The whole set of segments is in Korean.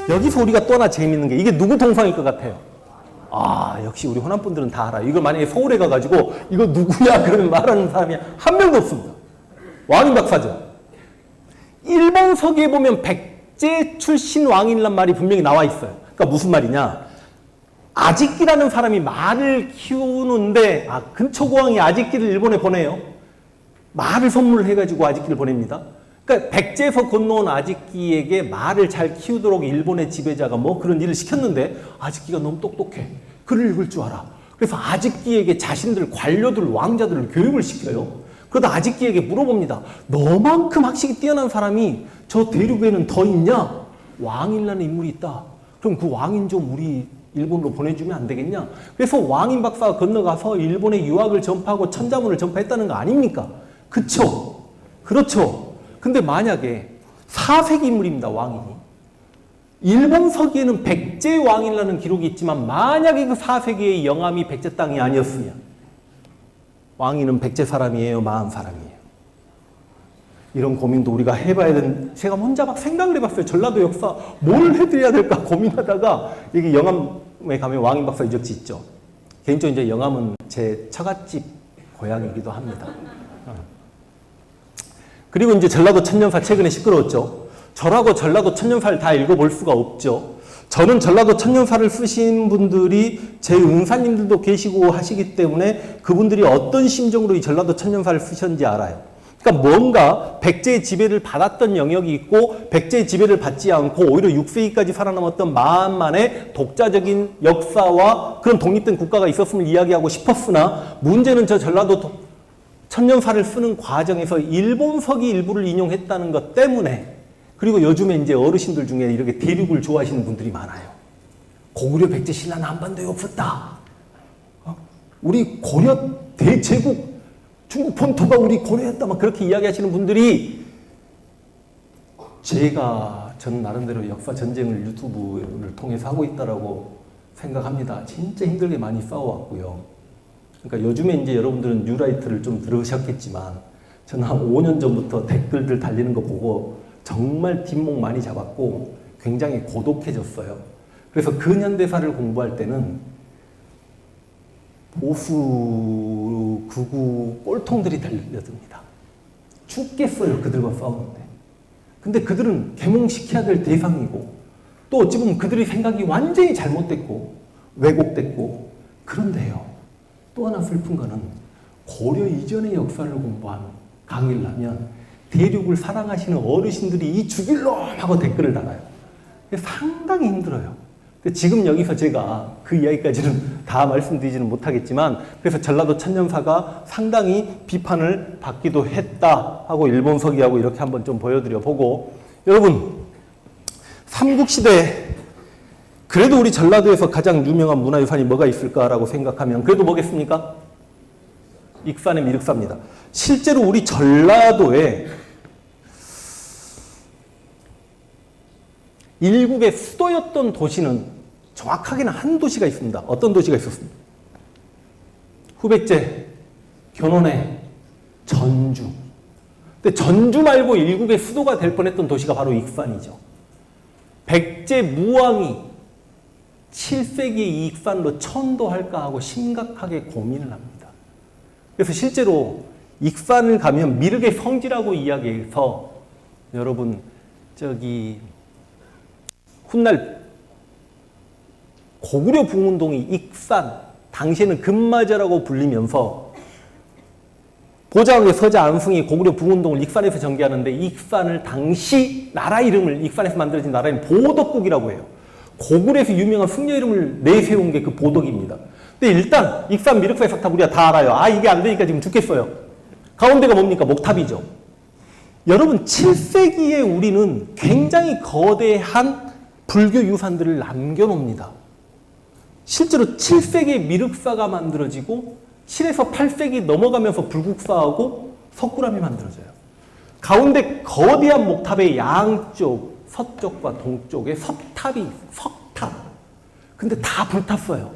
여기서 우리가 또 하나 재밌는 게, 이게 누구 동상일 것 같아요? 아, 역시 우리 호남분들은 다 알아요. 이걸 만약에 서울에 가가지고 이거 누구야? 그러면 말하는 사람이 한 명도 없습니다. 왕인박사죠. 일본 서기에 보면 백제 출신 왕이란 말이 분명히 나와 있어요. 그러니까 무슨 말이냐? 아직기라는 사람이 말을 키우는데, 근초고왕이 아직기를 일본에 보내요. 말을 선물해가지고 아직기를 보냅니다. 그러니까 백제에서 건너온 아직기에게 말을 잘 키우도록 일본의 지배자가 뭐 그런 일을 시켰는데, 아직기가 너무 똑똑해. 글을 읽을 줄 알아. 그래서 아직기에게 자신들 관료들, 왕자들을 교육을 시켜요. 그러다 아직기에게 물어봅니다. 너만큼 학식이 뛰어난 사람이 저 대륙에는 더 있냐? 왕이라는 인물이 있다. 그럼 그 왕인 좀 우리 일본으로 보내주면 안 되겠냐? 그래서 왕인 박사가 건너가서 일본에 유학을 전파하고 천자문을 전파했다는 거 아닙니까? 그쵸? 그렇죠. 근데 만약에 4세기 인물입니다, 왕인이. 일본 서기에는 백제 왕이라는 기록이 있지만, 만약에 그 4세기의 영함이 백제 땅이 아니었으면, 왕인은 백제 사람이에요, 마한 사람이에요? 이런 고민도 우리가 해봐야 되는, 제가 혼자 막 생각을 해봤어요. 전라도 역사 뭘 해드려야 될까 고민하다가, 여기 영암에 가면 왕인 박사 유적지 있죠. 개인적으로 이제 영암은 제 처갓집 고향이기도 합니다. 그리고 이제 전라도 천년사 최근에 시끄러웠죠. 저라고 전라도 천년사를 다 읽어볼 수가 없죠. 저는 전라도 천년사를 쓰신 분들이 제 은사님들도 계시고 하시기 때문에 그분들이 어떤 심정으로 이 전라도 천년사를 쓰셨는지 알아요. 그러니까 뭔가 백제의 지배를 받았던 영역이 있고, 백제의 지배를 받지 않고 오히려 6세기까지 살아남았던 마한만의 독자적인 역사와 그런 독립된 국가가 있었음을 이야기하고 싶었으나, 문제는 저 전라도 천년사를 쓰는 과정에서 일본 서기 일부를 인용했다는 것 때문에, 그리고 요즘에 이제 어르신들 중에 이렇게 대륙을 좋아하시는 분들이 많아요. 고구려 백제 신라는 한반도에 없었다. 우리 고려 대제국 중국 본토가 우리 고려였다. 막 그렇게 이야기하시는 분들이, 저는 나름대로 역사 전쟁을 유튜브를 통해서 하고 있다라고 생각합니다. 진짜 힘들게 많이 싸워왔고요. 그러니까 요즘에 이제 여러분들은 뉴라이트를 좀 들으셨겠지만, 저는 한 5년 전부터 댓글들 달리는 거 보고 정말 뒷목 많이 잡았고 굉장히 고독해졌어요. 그래서 근현대사를 공부할 때는 보수 극우 꼴통들이 달려듭니다. 죽겠어요, 그들과 싸우는데. 근데 그들은 계몽시켜야 될 대상이고, 또 어찌 보면 그들의 생각이 완전히 잘못됐고 왜곡됐고. 그런데요, 또 하나 슬픈 거는 고려 이전의 역사를 공부한 강의를 하면 대륙을 사랑하시는 어르신들이 이 죽일 놈 하고 댓글을 달아요. 상당히 힘들어요. 지금 여기서 제가 그 이야기까지는 다 말씀드리지는 못하겠지만, 그래서 전라도 천년사가 상당히 비판을 받기도 했다 하고 일본 서기하고 이렇게 한번 좀 보여드려 보고, 여러분 삼국시대 그래도 우리 전라도에서 가장 유명한 문화유산이 뭐가 있을까라고 생각하면 그래도 뭐겠습니까? 익산의 미륵사입니다. 실제로 우리 전라도에 일국의 수도였던 도시는 정확하게는 한 도시가 있습니다. 어떤 도시가 있었습니까? 후백제, 견원에, 전주. 근데 전주 말고 일국의 수도가 될 뻔했던 도시가 바로 익산이죠. 백제 무왕이 7세기에 이 익산로 천도할까 하고 심각하게 고민을 합니다. 그래서 실제로 익산을 가면 미륵의 성지라고 이야기해서, 여러분 저기 훗날 고구려 붕운동이 익산, 당시에는 금마저라고 불리면서 보장의 서자 안승이 고구려 붕운동을 익산에서 전개하는데, 익산을 당시 나라 이름을, 익산에서 만들어진 나라 이름 보덕국이라고 해요. 고구려에서 유명한 승려 이름을 내세운 게 그 보덕입니다. 근데 일단 익산 미륵사의 석탑 우리가 다 알아요. 이게 안 되니까 지금 죽겠어요. 가운데가 뭡니까? 목탑이죠. 여러분 7세기에 우리는 굉장히 거대한 불교 유산들을 남겨놓습니다. 실제로 7세기에 미륵사가 만들어지고 7에서 8세기 넘어가면서 불국사하고 석굴암이 만들어져요. 가운데 거대한 목탑의 양쪽, 서쪽과 동쪽에 석탑이 있어요. 석탑. 근데 다 불탔어요.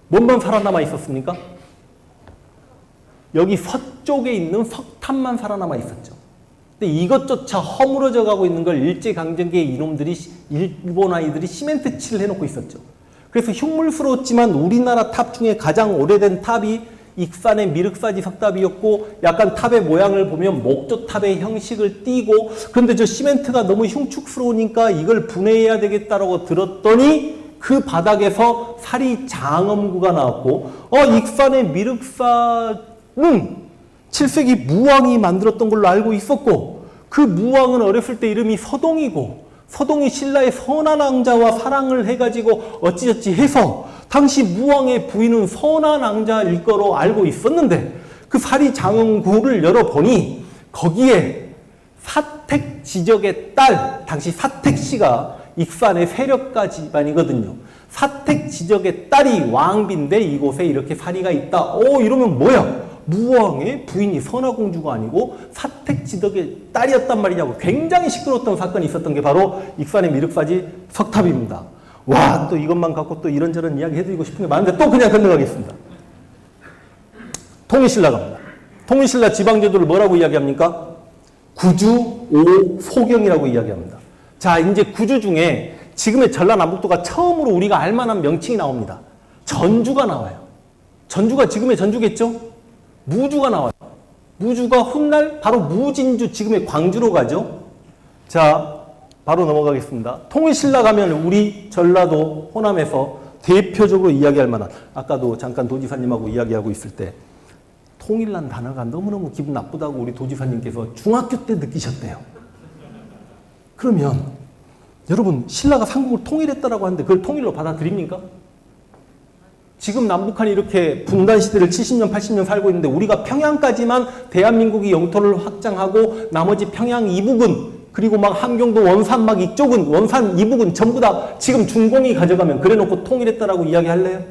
뭔만 살아남아 있었습니까? 여기 서쪽에 있는 석탑만 살아남아 있었죠. 근데 이것조차 허물어져 가고 있는 걸 일제강점기에 이놈들이, 일본 아이들이 시멘트 칠을 해놓고 있었죠. 그래서 흉물스러웠지만 우리나라 탑 중에 가장 오래된 탑이 익산의 미륵사지 석탑이었고, 약간 탑의 모양을 보면 목조탑의 형식을 띠고, 그런데 저 시멘트가 너무 흉측스러우니까 이걸 분해해야 되겠다라고 들었더니 그 바닥에서 사리 장엄구가 나왔고, 익산의 미륵사는 7세기 무왕이 만들었던 걸로 알고 있었고, 그 무왕은 어렸을 때 이름이 서동이고, 서동이 신라의 선한 왕자와 사랑을 해가지고 어찌저찌 해서 당시 무왕의 부인은 선한 왕자일 거로 알고 있었는데, 그 사리 장엄구를 열어보니 거기에 사택 지적의 딸, 당시 사택씨가 익산의 세력가 집안이거든요. 사택 지적의 딸이 왕비인데 이곳에 이렇게 사리가 있다. 이러면 뭐야? 무왕의 부인이 선화공주가 아니고 사택 지덕의 딸이었단 말이냐고 굉장히 시끄러웠던 사건이 있었던 게 바로 익산의 미륵사지 석탑입니다. 와, 또 이것만 갖고 또 이런저런 이야기 해드리고 싶은 게 많은데 또 그냥 건너가겠습니다. 통일신라 갑니다. 통일신라 지방제도를 뭐라고 이야기합니까? 구주, 오, 소경이라고 이야기합니다. 자, 이제 구주 중에 지금의 전라남북도가 처음으로 우리가 알만한 명칭이 나옵니다. 전주가 나와요. 전주가 지금의 전주겠죠? 무주가 나와요. 무주가 훗날 바로 무진주, 지금의 광주로 가죠. 자, 바로 넘어가겠습니다. 통일신라 가면 우리 전라도 호남에서 대표적으로 이야기할 만한, 아까도 잠깐 도지사님하고 이야기하고 있을 때 통일란 단어가 너무너무 기분 나쁘다고 우리 도지사님께서 중학교 때 느끼셨대요. 그러면 여러분, 신라가 삼국을 통일했다라고 하는데 그걸 통일로 받아들입니까? 지금 남북한이 이렇게 분단 시대를 70년, 80년 살고 있는데 우리가 평양까지만 대한민국이 영토를 확장하고 나머지 평양 이북은, 그리고 막 함경도 원산 막 이쪽은, 원산 이북은 전부 다 지금 중공이 가져가면 그래놓고 통일했다라고 이야기할래요?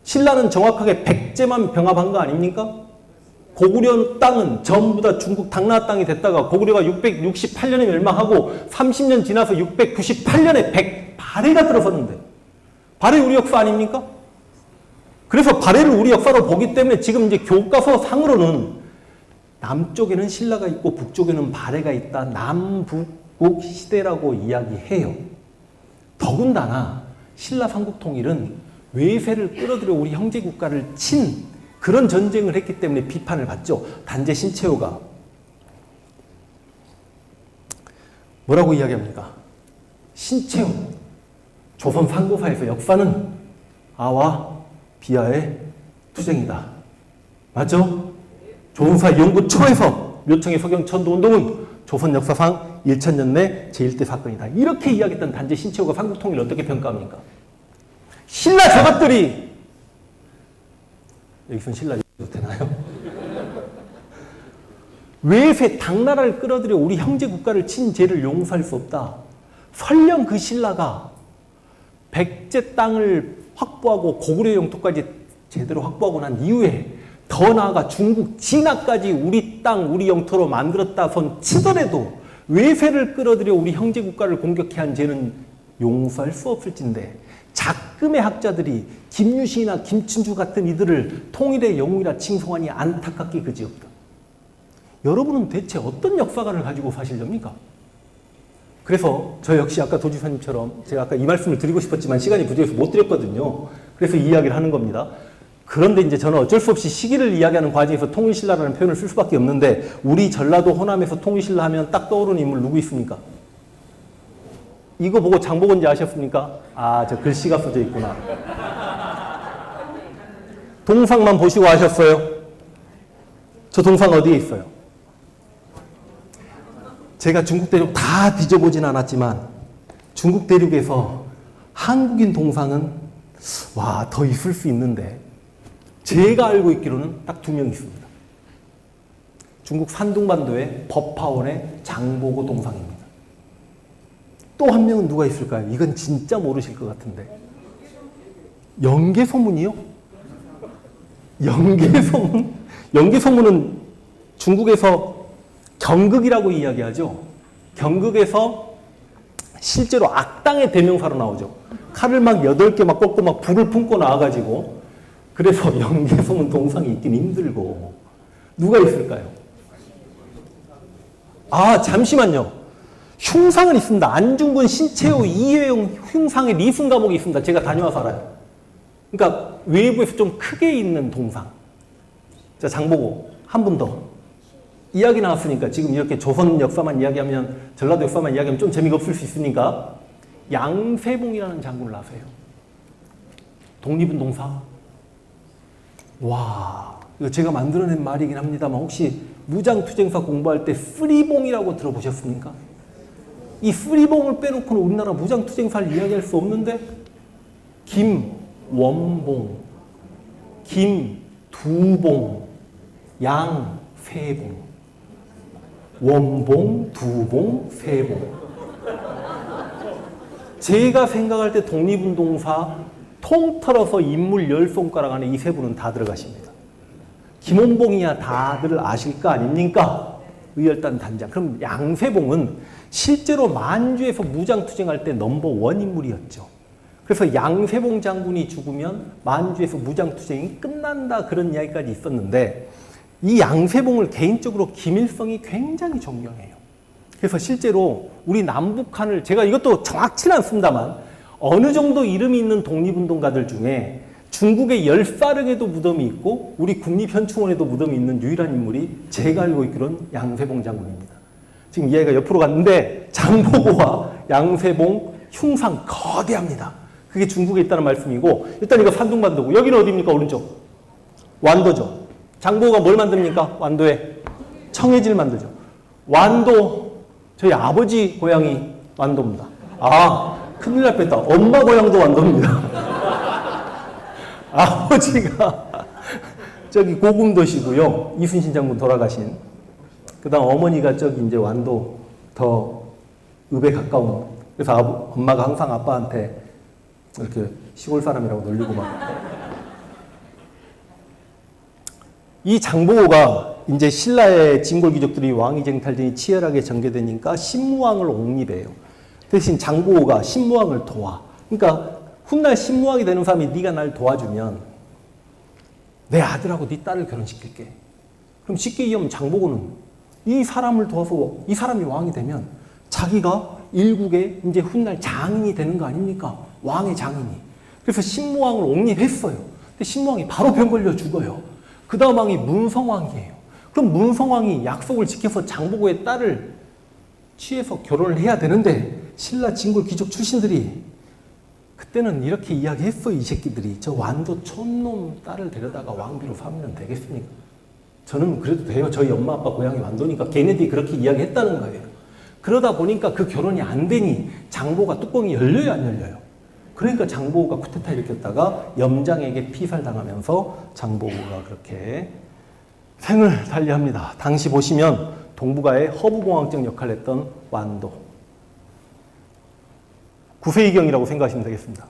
신라는 정확하게 백제만 병합한 거 아닙니까? 고구려 땅은 전부 다 중국 당나라 땅이 됐다가 고구려가 668년에 멸망하고 30년 지나서 698년에 발해가 들어섰는데, 발해 우리 역사 아닙니까? 그래서 발해를 우리 역사로 보기 때문에 지금 이제 교과서 상으로는 남쪽에는 신라가 있고 북쪽에는 발해가 있다. 남북국 시대라고 이야기해요. 더군다나 신라 삼국 통일은 외세를 끌어들여 우리 형제 국가를 친 그런 전쟁을 했기 때문에 비판을 받죠. 단재 신채호가 뭐라고 이야기합니까? 신채호, 조선 상고사에서 역사는 아와 비아의 투쟁이다. 맞죠? 조선사 연구 초에서 묘청의 서경 천도운동은 조선 역사상 1000년 내 제1대 사건이다. 이렇게 이야기했던 단재 신채호가 삼국 통일을 어떻게 평가합니까? 신라 저것들이, 여기선 신라 얘기도 되나요? 외세 당나라를 끌어들여 우리 형제 국가를 친 죄를 용서할 수 없다. 설령 그 신라가 백제 땅을 확보하고 고구려 영토까지 제대로 확보하고 난 이후에 더 나아가 중국 진화까지 우리 땅, 우리 영토로 만들었다 손 치더라도 외세를 끌어들여 우리 형제 국가를 공격해 한 죄는 용서할 수 없을진데, 작금의 학자들이 김유신이나 김춘주 같은 이들을 통일의 영웅이라 칭송하니 안타깝게 그지없다. 여러분은 대체 어떤 역사관을 가지고 사시렵니까? 그래서 저 역시 아까 도지사님처럼 제가 아까 이 말씀을 드리고 싶었지만 시간이 부족해서 못 드렸거든요. 그래서 이 이야기를 하는 겁니다. 그런데 이제 저는 어쩔 수 없이 시기를 이야기하는 과정에서 통일신라라는 표현을 쓸 수밖에 없는데, 우리 전라도 호남에서 통일신라 하면 딱 떠오르는 인물 누구 있습니까? 이거 보고 장보건지 아셨습니까? 아, 저 글씨가 써져 있구나. 동상만 보시고 아셨어요? 저 동상 어디에 있어요? 제가 중국 대륙 다 뒤져보진 않았지만 중국 대륙에서 한국인 동상은 더 있을 수 있는데, 제가 알고 있기로는 딱 2명 있습니다. 중국 산둥반도의 법화원의 장보고 동상입니다. 또 한 명은 누가 있을까요? 이건 진짜 모르실 것 같은데. 영계소문이요? 영계소문? 영계소문은 중국에서 경극이라고 이야기하죠. 경극에서 실제로 악당의 대명사로 나오죠. 칼을 막 8개 막 꽂고 막 불을 품고 나와가지고, 그래서 영계소문 동상이 있긴 힘들고. 누가 있을까요? 아, 잠시만요. 흉상은 있습니다. 안중근 신채호 이회용 흉상의 리승 과목이 있습니다. 제가 다녀와서 알아요. 그러니까 외부에서 좀 크게 있는 동상. 자, 장보고 한 분 더. 이야기 나왔으니까 지금 이렇게 조선 역사만 이야기하면, 전라도 역사만 이야기하면 좀 재미가 없을 수 있으니까 양세봉이라는 장군을 아세요? 독립운동사. 와, 이거 제가 만들어낸 말이긴 합니다만 혹시 무장투쟁사 공부할 때 쓰리봉이라고 들어보셨습니까? 이 쓰리봉을 빼놓고는 우리나라 무장투쟁사를 이야기할 수 없는데, 김원봉, 김두봉, 양세봉. 원봉, 두봉, 세봉. 제가 생각할 때 독립운동사 통틀어서 인물 10손가락 안에 이 세 분은 다 들어가십니다. 김원봉이야 다들 아실 거 아닙니까? 의열단 단장. 그럼 양세봉은 실제로 만주에서 무장투쟁할 때 넘버1 인물이었죠. 그래서 양세봉 장군이 죽으면 만주에서 무장투쟁이 끝난다, 그런 이야기까지 있었는데, 이 양세봉을 개인적으로 김일성이 굉장히 존경해요. 그래서 실제로 우리 남북한을, 제가 이것도 정확치는 않습니다만 어느 정도 이름이 있는 독립운동가들 중에 중국의 열사령에도 무덤이 있고 우리 국립현충원에도 무덤이 있는 유일한 인물이 제가 알고 있기로는 양세봉 장군입니다. 지금 이야기가 옆으로 갔는데 장보고와 양세봉 흉상 거대합니다. 그게 중국에 있다는 말씀이고, 일단 이거 산둥반도고, 여기는 어디입니까? 오른쪽 완도죠. 장보고가 뭘 만듭니까? 완도에 청해질 만들죠. 완도, 저희 아버지 고향이 완도입니다. 아, 큰일 날 뻔했다. 엄마 고향도 완도입니다. 아버지가 저기 고금도시고요. 이순신 장군 돌아가신. 그 다음 어머니가 저기 이제 완도 더 읍에 가까운. 그래서 엄마가 항상 아빠한테 이렇게 시골 사람이라고 놀리고 막. 이 장보고가 이제 신라의 진골귀족들이 왕위쟁탈전이 치열하게 전개되니까 신무왕을 옹립해요. 대신 장보고가 신무왕을 도와. 그러니까 훗날 신무왕이 되는 사람이 네가 날 도와주면 내 아들하고 네 딸을 결혼시킬게. 그럼 쉽게 얘기하면 장보고는 이 사람을 도와서 이 사람이 왕이 되면 자기가 일국의 이제 훗날 장인이 되는 거 아닙니까? 왕의 장인이. 그래서 신무왕을 옹립했어요. 근데 신무왕이 바로 병 걸려 죽어요. 그 다음 왕이 문성왕이에요. 그럼 문성왕이 약속을 지켜서 장보고의 딸을 취해서 결혼을 해야 되는데, 신라 진골 귀족 출신들이 그때는 이렇게 이야기했어요. 이 새끼들이 저 완도 촌놈 딸을 데려다가 왕비로 삼으면 되겠습니까? 저는 그래도 돼요. 저희 엄마 아빠 고향이 완도니까. 걔네들이 그렇게 이야기했다는 거예요. 그러다 보니까 그 결혼이 안 되니 장보고가 뚜껑이 열려요, 안 열려요? 그러니까 장보고가 쿠데타 일으켰다가 염장에게 피살당하면서 장보고가 그렇게 생을 달리합니다. 당시 보시면 동북아의 허브공황증 역할을 했던 완도. 9세기경이라고 생각하시면 되겠습니다.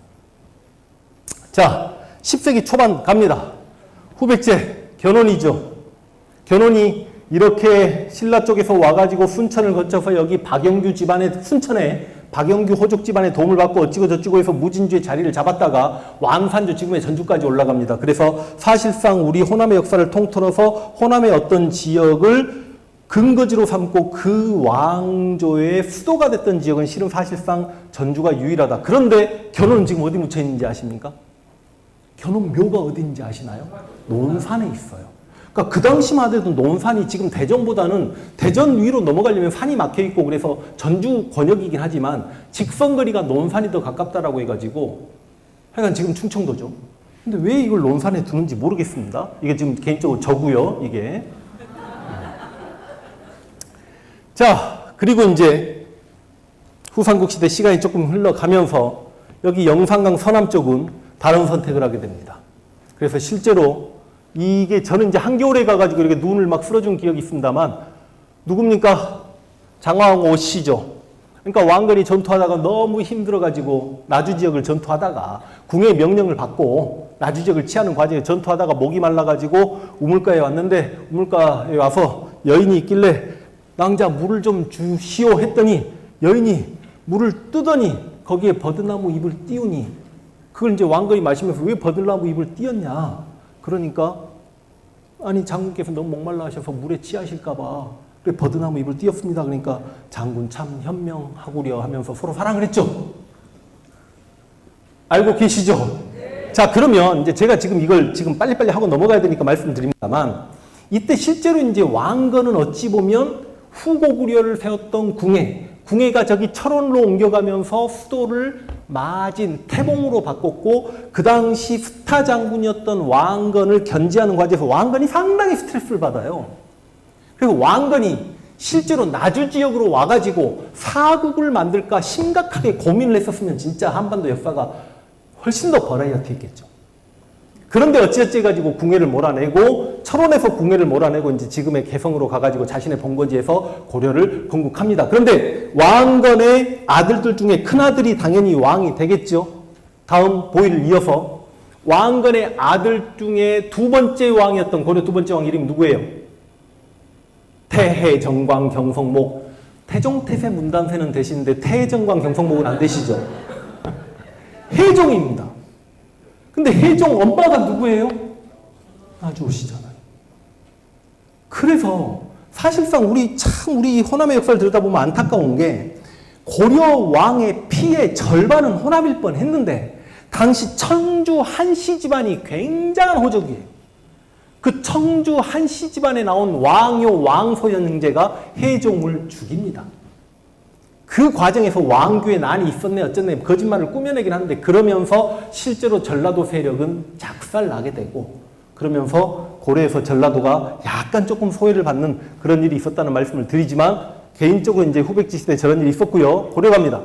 자, 10세기 초반 갑니다. 후백제, 견훤이죠. 견훤이 이렇게 신라 쪽에서 와가지고 순천을 거쳐서 여기 박영규 집안의, 순천에 박영규 호족 집안의 도움을 받고 어찌고 저찌고 해서 무진주의 자리를 잡았다가 왕산주, 지금의 전주까지 올라갑니다. 그래서 사실상 우리 호남의 역사를 통틀어서 호남의 어떤 지역을 근거지로 삼고 그 왕조의 수도가 됐던 지역은 실은 사실상 전주가 유일하다. 그런데 견훤은 지금 어디 묻혀 있는지 아십니까? 견훤 묘가 어딘지 아시나요? 논산에 있어요. 그러니까 그 당시만 해도 논산이 지금 대전보다는, 대전 위로 넘어가려면 산이 막혀 있고 그래서 전주 권역이긴 하지만 직선거리가 논산이 더 가깝다라고 해가지고, 하여간 지금 충청도죠. 근데 왜 이걸 논산에 두는지 모르겠습니다. 이게 지금 개인적으로 저고요, 이게. 자, 그리고 이제 후삼국 시대 시간이 조금 흘러가면서 여기 영산강 서남 쪽은 다른 선택을 하게 됩니다. 그래서 실제로 이게 저는 이제 한겨울에 가가지고 이렇게 눈을 막 쓸어준 기억이 있습니다만, 누굽니까? 장왕 오씨죠. 그러니까 왕건이 전투하다가 너무 힘들어가지고 나주 지역을 전투하다가 궁의 명령을 받고 나주 지역을 취하는 과정에 전투하다가 목이 말라가지고 우물가에 왔는데, 우물가에 와서 여인이 있길래 낭자 물을 좀 주시오 했더니 여인이 물을 뜨더니 거기에 버드나무 잎을 띄우니, 그걸 이제 왕건이 마시면서 왜 버들나무 잎을 띄었냐. 그러니까 아니 장군께서 너무 목말라 하셔서 물에 취하실까봐 그래 버드나무 잎을 띄었습니다. 그러니까 장군 참 현명하구려 하면서 서로 사랑을 했죠. 알고 계시죠? 자, 그러면 이제 제가 지금 이걸 지금 빨리빨리 하고 넘어가야 되니까 말씀드립니다만, 이때 실제로 이제 왕건은 어찌 보면 후고구려를 세웠던 궁예가 저기 철원으로 옮겨가면서 수도를 마진 태봉으로 바꿨고, 그 당시 스타 장군이었던 왕건을 견제하는 과정에서 왕건이 상당히 스트레스를 받아요. 그래서 왕건이 실제로 나주 지역으로 와가지고 사국을 만들까 심각하게 고민을 했었으면 진짜 한반도 역사가 훨씬 더 버라이어티 있겠죠. 그런데 어찌어찌 해가지고 궁예를 몰아내고, 철원에서 궁예를 몰아내고 이제 지금의 개성으로 가가지고 자신의 본거지에서 고려를 건국합니다. 그런데 왕건의 아들들 중에 큰아들이 당연히 왕이 되겠죠. 다음 보위를 이어서 왕건의 아들 중에 두 번째 왕이었던 고려 두 번째 왕 이름이 누구예요? 태해, 정광, 경성목. 태종태세 문단세는 되시는데 태해, 정광, 경성목은 안 되시죠? 해종입니다. 근데 해종 엄마가 누구예요? 나주시잖아요. 그래서 사실상 우리 호남의 역사를 들여다보면 안타까운 게, 고려 왕의 피의 절반은 호남일 뻔 했는데 당시 청주 한씨 집안이 굉장한 호적이에요. 그 청주 한씨 집안에 나온 왕요 왕소연 형제가 해종을 죽입니다. 그 과정에서 왕규의 난이 있었네 어쨌네 거짓말을 꾸며내긴 하는데, 그러면서 실제로 전라도 세력은 작살나게 되고, 그러면서 고려에서 전라도가 약간 조금 소외를 받는 그런 일이 있었다는 말씀을 드리지만, 개인적으로 이제 후백지 시대에 저런 일이 있었고요. 고려 갑니다.